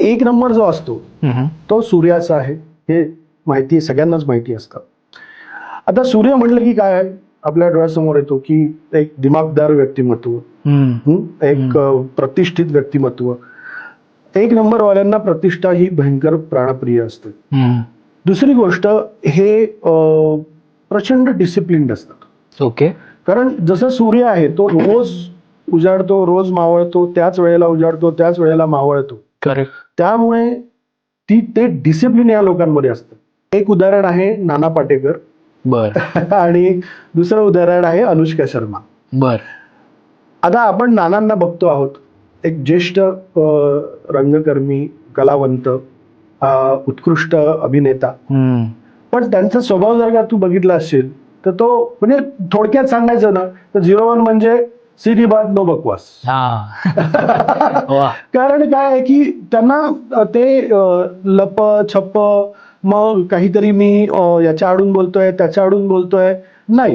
एक नंबर जो असतो तो सूर्याचा आहे, हे माहिती सगळ्यांनाच माहिती असतं. आता सूर्य म्हटलं की काय आपल्या डोळ्यासमोर येतो की एक दिमागदार व्यक्तिमत्व, एक प्रतिष्ठित व्यक्तिमत्व. एक नंबर वाल्यांना प्रतिष्ठा ही भयंकर प्राणप्रिय असते. दुसरी गोष्ट हे प्रचंड डिसिप्लिन्ड असतात. ओके. कारण जसं सूर्य आहे तो रोज उजाडतो, रोज मावळतो, त्याच वेळेला उजाडतो, त्याच वेळेला मावळतो. करेक्ट. त्यामुळे ते डिसिप्लिन या लोकांमध्ये असतं. एक उदाहरण आहे नाना पाटेकर. बर. आणि दुसरं उदाहरण आहे अनुष्का शर्मा. बर. आता आपण नानांना बघतो आहोत, एक ज्येष्ठ रंगकर्मी, कलावंत, उत्कृष्ट अभिनेता. पण त्यांचा स्वभाव जर का तू बघितला असेल तर तो म्हणजे थोडक्यात सांगायचं ना तर 01 म्हणजे सीधी बात नो बकवास. कारण काय आहे की त्यांना ते लप छप्प मग काहीतरी मी याच्या आडून बोलतोय त्याच्या आडून बोलतोय नाही.